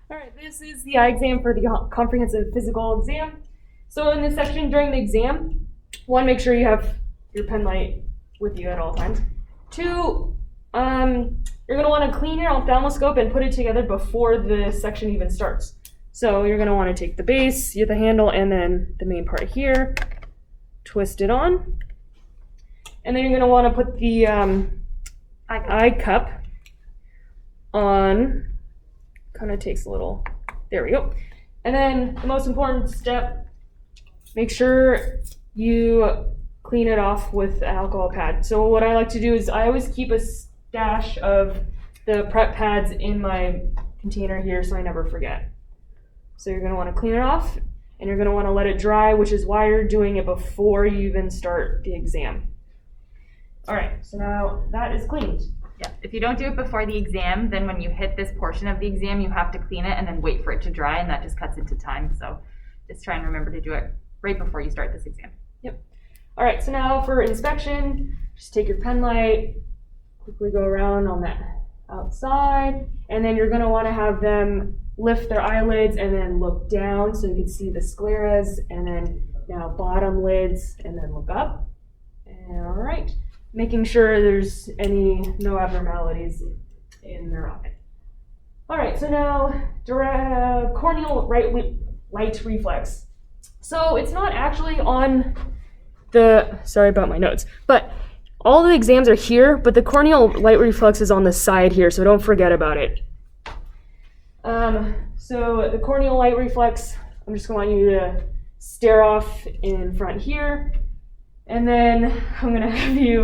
All right, this is the eye exam for the comprehensive physical exam. So in this section during the exam, one, make sure you have your pen light with you at all times. Two, you're gonna wanna clean your ophthalmoscope and put it together before the section even starts. So you're gonna wanna take the base, the handle, and then the main part here, twist it on. And then you're gonna wanna put the eye cup on. Kind of takes a little, there we go. And then the most important step, make sure you clean it off with an alcohol pad. So what I like to do is I always keep a stash of the prep pads in my container here so I never forget. So you're gonna wanna clean it off and you're gonna wanna let it dry, which is why you're doing it before you even start the exam. All right, so now that is cleaned. Yeah, if you don't do it before the exam, then when you hit this portion of the exam, you have to clean it and then wait for it to dry, and that just cuts into time. So just try and remember to do it right before you start this exam. Yep. All right, so now for inspection, just take your pen light, quickly go around on that outside, and then you're gonna wanna have them lift their eyelids and then look down so you can see the scleras, and then now bottom lids and then look up. And all right. Making sure there's no abnormalities in their eye. All right, so now corneal light reflex. So it's not actually on the, sorry about my notes, but all the exams are here, but the corneal light reflex is on the side here, so don't forget about it. So the corneal light reflex, I'm just going to want you to stare off in front here. And then I'm gonna have you.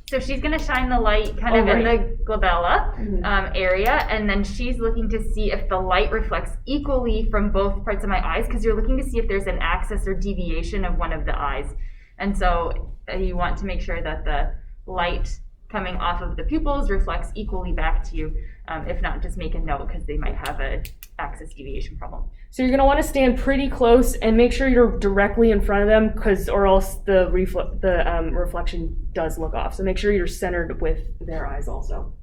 So she's gonna shine the light kind of in the glabella area, and then she's looking to see if the light reflects equally from both parts of my eyes, because you're looking to see if there's an axis or deviation of one of the eyes. And so you want to make sure that the light coming off of the pupils reflects equally back to you. If not, just make a note because they might have an axis deviation problem. So you're gonna want to stand pretty close and make sure you're directly in front of them, or else the reflection does look off. So make sure you're centered with their eyes also.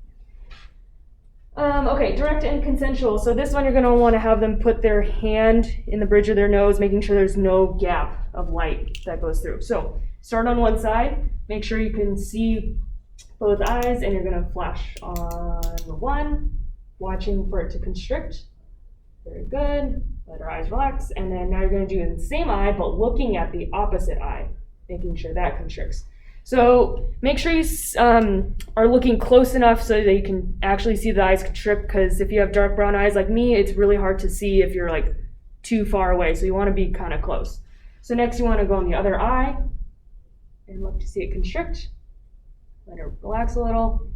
Okay, direct and consensual. So this one you're gonna want to have them put their hand in the bridge of their nose, making sure there's no gap of light that goes through. So start on one side, make sure you can see both eyes, and you're gonna flash on one, watching for it to constrict. Very good. Let our eyes relax, and then now you're going to do it in the same eye, but looking at the opposite eye, making sure that constricts. So make sure you are looking close enough so that you can actually see the eyes constrict, because if you have dark brown eyes like me, it's really hard to see if you're like too far away, so you want to be kind of close. So next you want to go on the other eye and look to see it constrict. Let it relax a little,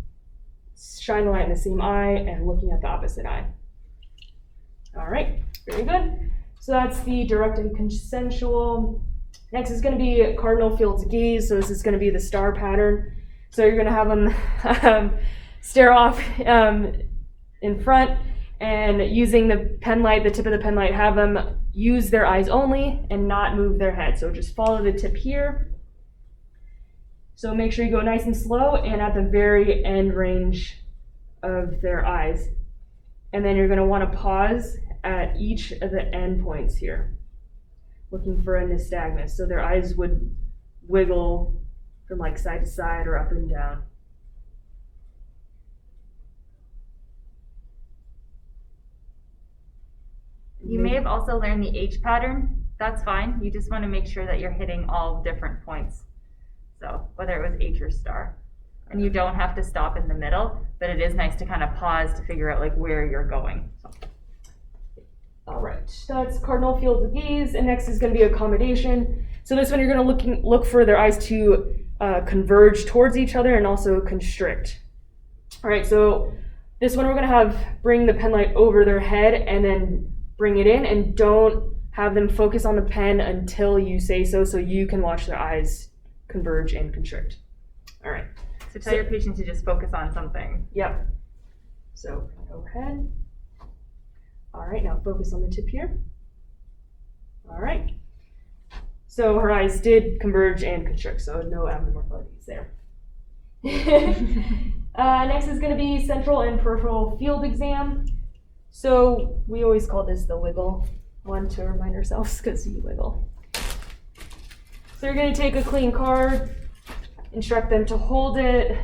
shine the light in the same eye, and looking at the opposite eye. All right, very good. So that's the direct and consensual. Next is going to be cardinal field gaze. So this is going to be the star pattern. So you're going to have them stare off in front, and using the pen light, the tip of the pen light, have them use their eyes only and not move their head. So just follow the tip here. So make sure you go nice and slow and at the very end range of their eyes. And then you're going to want to pause at each of the end points here, looking for a nystagmus. So their eyes would wiggle from like side to side or up and down. You may have also learned the H pattern. That's fine. You just want to make sure that you're hitting all different points. So whether it was H or star. And you don't have to stop in the middle, but it is nice to kind of pause to figure out like where you're going. So. All right, that's cardinal field of gaze, and next is going to be accommodation. So this one you're going to look for their eyes to converge towards each other and also constrict. All right, so this one we're going to bring the pen light over their head and then bring it in, and don't have them focus on the pen until you say so you can watch their eyes converge and constrict. All right. So tell your patient to just focus on something. Yep. So go ahead. All right, now focus on the tip here. All right. So her eyes did converge and constrict, so no abnormalities there. Next is going to be central and peripheral field exam. So we always call this the wiggle one to remind ourselves because you wiggle. So you're going to take a clean card, instruct them to hold it,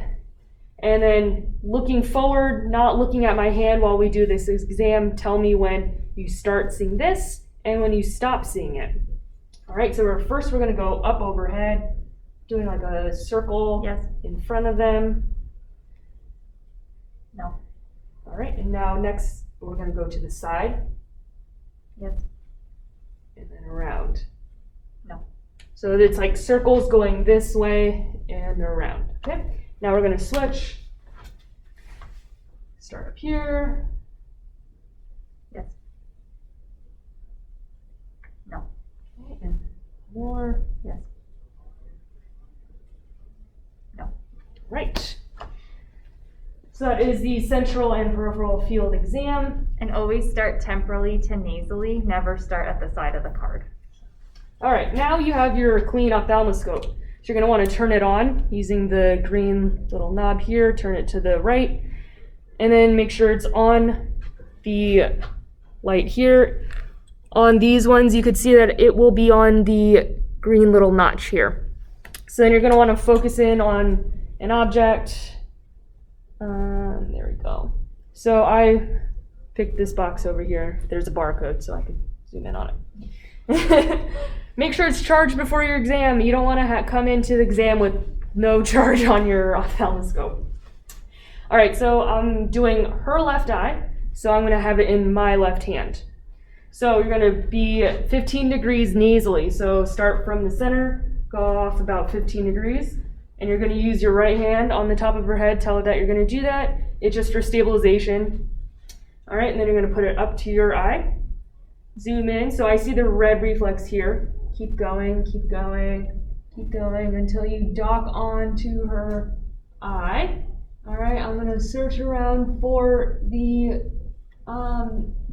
and then looking forward, not looking at my hand while we do this exam, tell me when you start seeing this and when you stop seeing it. All right, so first we're going to go up overhead, doing like a circle in front of them. No. All right, and now next we're going to go to the side. Yes. And then around. No. So it's like circles going this way and around. Okay, now we're going to switch. Start up here. Yes. No. Okay, and more. Yes. No. Right. So that is the central and peripheral field exam. And always start temporally to nasally, never start at the side of the card. All right, now you have your clean ophthalmoscope. So you're going to want to turn it on using the green little knob here, turn it to the right, and then make sure it's on the light here. On these ones, you could see that it will be on the green little notch here. So then you're going to want to focus in on an object. There we go. So I picked this box over here. There's a barcode, so I can zoom in on it. Make sure it's charged before your exam. You don't want to come into the exam with no charge on your ophthalmoscope. All right, so I'm doing her left eye, so I'm going to have it in my left hand. So you're going to be 15 degrees nasally. So start from the center, go off about 15 degrees. And you're going to use your right hand on the top of her head, tell her that you're going to do that. It's just for stabilization. All right, and then you're going to put it up to your eye. Zoom in. So I see the red reflex here. Keep going, keep going, keep going until you dock onto her eye. All right, I'm going to search around for the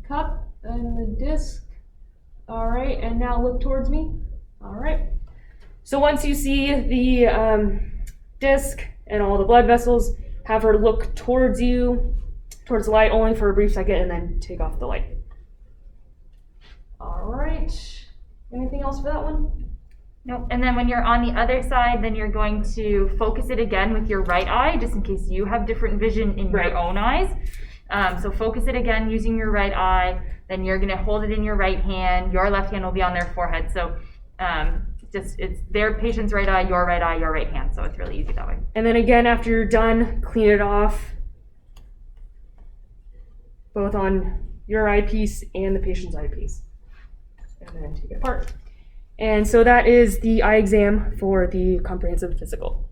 cup and the disc. All right, and now look towards me. All right. So once you see the disc and all the blood vessels, have her look towards you, towards the light only for a brief second, and then take off the light. All right. Anything else for that one? Nope. And then when you're on the other side, then you're going to focus it again with your right eye, just in case you have different vision in your own eyes. So focus it again using your right eye. Then you're going to hold it in your right hand. Your left hand will be on their forehead. So it's their patient's right eye, your right hand. So it's really easy that way. And then again, after you're done, clean it off, both on your eyepiece and the patient's eyepiece. And then take it apart. And so that is the eye exam for the comprehensive physical.